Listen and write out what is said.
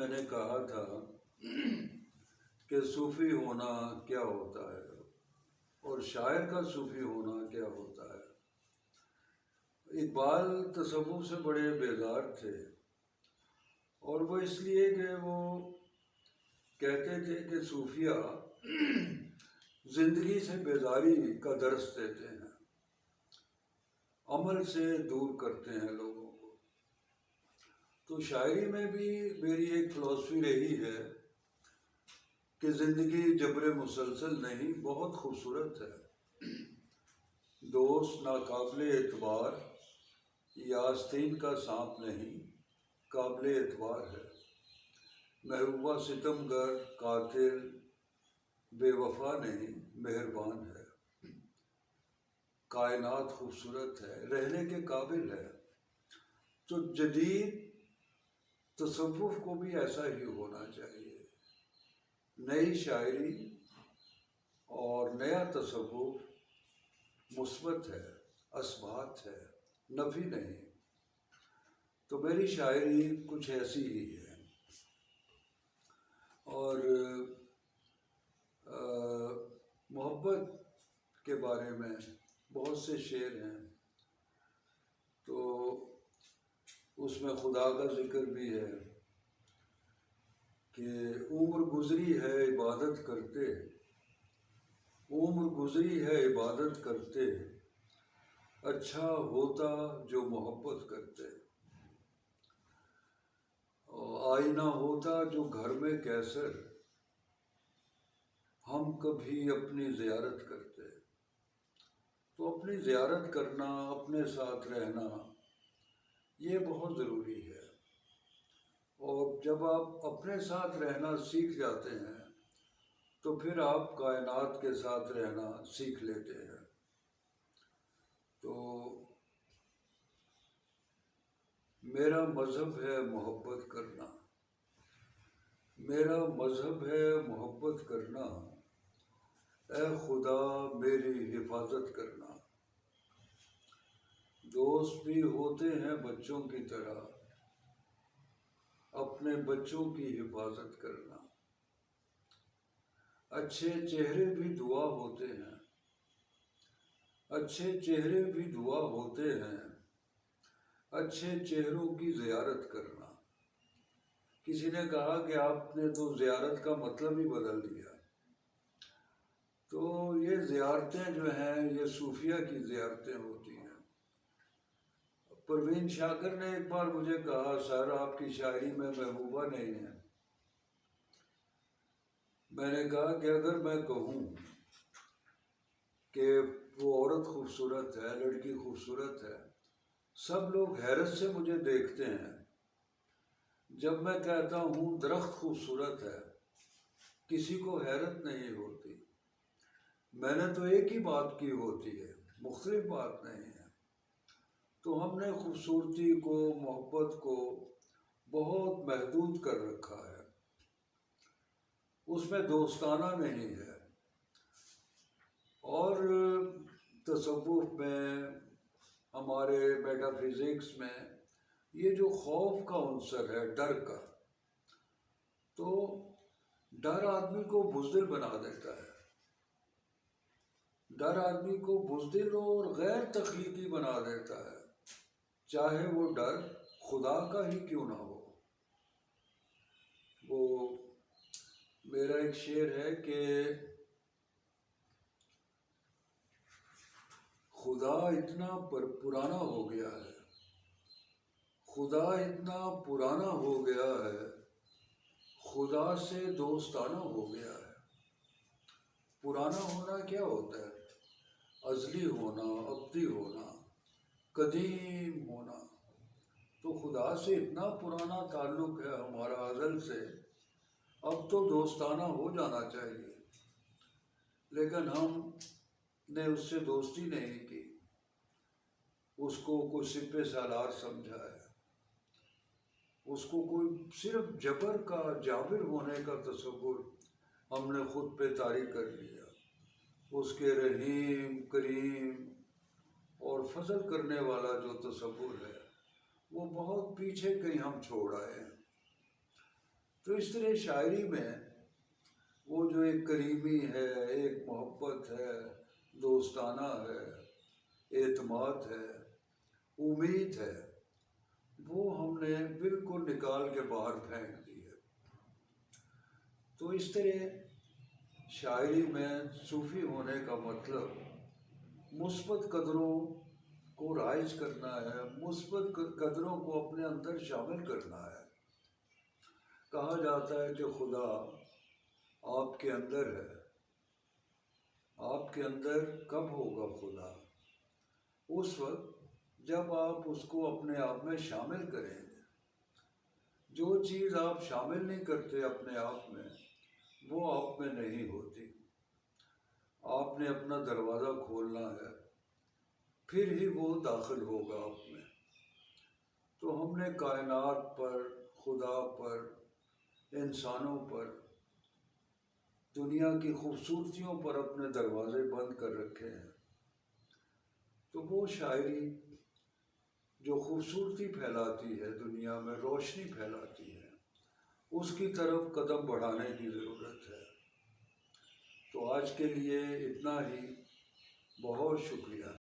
میں نے کہا تھا کہ صوفی ہونا کیا ہوتا ہے اور شاعر کا صوفی ہونا کیا ہوتا ہے۔ اقبال تصوف سے بڑے بیزار تھے، اور وہ اس لیے کہ وہ کہتے تھے کہ صوفیہ زندگی سے بیزاری کا درس دیتے ہیں، عمل سے دور کرتے ہیں لوگوں کو۔ تو شاعری میں بھی میری ایک فلسفی رہی ہے کہ زندگی جبر مسلسل نہیں، بہت خوبصورت ہے۔ دوست ناقابل اعتبار یہ آستین کا سانپ نہیں، قابل اعتبار ہے۔ محبوبہ ستمگر قاتل بے وفا نہیں، مہربان ہے۔ کائنات خوبصورت ہے، رہنے کے قابل ہے۔ تو جدید تصوف کو بھی ایسا ہی ہونا چاہیے۔ نئی شاعری اور نیا تصوف مثبت ہے، اثبات ہے، نفی نہیں۔ تو میری شاعری کچھ ایسی ہی ہے۔ اور محبت کے بارے میں بہت سے شعر ہیں، تو اس میں خدا کا ذکر بھی ہے کہ عمر گزری ہے عبادت کرتے، عمر گزری ہے عبادت کرتے، اچھا ہوتا جو محبت کرتے، آئینہ ہوتا جو گھر میں کیسر، ہم کبھی اپنی زیارت کرتے۔ تو اپنی زیارت کرنا، اپنے ساتھ رہنا، یہ بہت ضروری ہے۔ اور جب آپ اپنے ساتھ رہنا سیکھ جاتے ہیں تو پھر آپ کائنات کے ساتھ رہنا سیکھ لیتے ہیں۔ تو میرا مذہب ہے محبت کرنا، میرا مذہب ہے محبت کرنا، اے خدا میری حفاظت کرنا۔ دوست بھی ہوتے ہیں بچوں کی طرح، اپنے بچوں کی حفاظت کرنا۔ اچھے چہرے بھی دعا ہوتے ہیں، اچھے چہرے بھی دعا ہوتے ہیں، اچھے چہروں کی زیارت کرنا۔ کسی نے کہا کہ آپ نے تو زیارت کا مطلب ہی بدل دیا۔ تو یہ زیارتیں جو ہیں یہ صوفیہ کی زیارتیں ہوتی ہیں۔ پروین شاکر نے ایک بار مجھے کہا، سر آپ کی شاعری میں محبوبہ نہیں ہے۔ میں نے کہا کہ اگر میں کہوں کہ وہ عورت خوبصورت ہے، لڑکی خوبصورت ہے، سب لوگ حیرت سے مجھے دیکھتے ہیں۔ جب میں کہتا ہوں درخت خوبصورت ہے، کسی کو حیرت نہیں ہوتی۔ میں نے تو ایک ہی بات کی ہوتی ہے، مختلف بات نہیں ہے۔ تو ہم نے خوبصورتی کو، محبت کو بہت محدود کر رکھا ہے، اس میں دوستانہ نہیں ہے۔ اور تصوف میں، ہمارے میٹا فزکس میں یہ جو خوف کا عنصر ہے، ڈر کا، تو ڈر آدمی کو بزدل بنا دیتا ہے۔ ڈر آدمی کو بزدل اور غیر تخلیقی بنا دیتا ہے، چاہے وہ ڈر خدا کا ہی کیوں نہ ہو۔ وہ میرا ایک شعر ہے کہ خدا اتنا پرانا ہو گیا ہے، خدا اتنا پرانا ہو گیا ہے، خدا سے دوستانہ ہو گیا ہے۔ پرانا ہونا کیا ہوتا ہے؟ ازلی ہونا، ابدی ہونا، قدیم ہونا۔ تو خدا سے اتنا پرانا تعلق ہے ہمارا ازل سے، اب تو دوستانہ ہو جانا چاہیے۔ لیکن ہم نے اس سے دوستی نہیں کی، اس کو کوئی سپہ سالار سمجھا ہے، اس کو کوئی صرف جبر کا، جابر ہونے کا تصور ہم نے خود پہ طاری کر لیا۔ اس کے رحیم، کریم اور فضل کرنے والا جو تصور ہے وہ بہت پیچھے کہیں ہم چھوڑ آئے ہیں۔ تو اس طرح شاعری میں وہ جو ایک کریمی ہے، ایک محبت ہے، دوستانہ ہے، اعتماد ہے، امید ہے، وہ ہم نے بالکل نکال کے باہر پھینک دی ہے۔ تو اس طرح شاعری میں صوفی ہونے کا مطلب مثبت قدروں کو رائج کرنا ہے، مثبت قدروں کو اپنے اندر شامل کرنا ہے۔ کہا جاتا ہے کہ خدا آپ کے اندر ہے۔ آپ کے اندر کب ہوگا خدا؟ اس وقت جب آپ اس کو اپنے آپ میں شامل کریں گے۔ جو چیز آپ شامل نہیں کرتے اپنے آپ میں، وہ آپ میں نہیں ہوتی۔ آپ نے اپنا دروازہ کھولنا ہے، پھر ہی وہ داخل ہوگا آپ میں۔ تو ہم نے کائنات پر، خدا پر، انسانوں پر، دنیا کی خوبصورتیوں پر اپنے دروازے بند کر رکھے ہیں۔ تو وہ شاعری جو خوبصورتی پھیلاتی ہے، دنیا میں روشنی پھیلاتی ہے، اس کی طرف قدم بڑھانے کی ضرورت ہے۔ تو آج کے لیے اتنا ہی، بہت شکریہ۔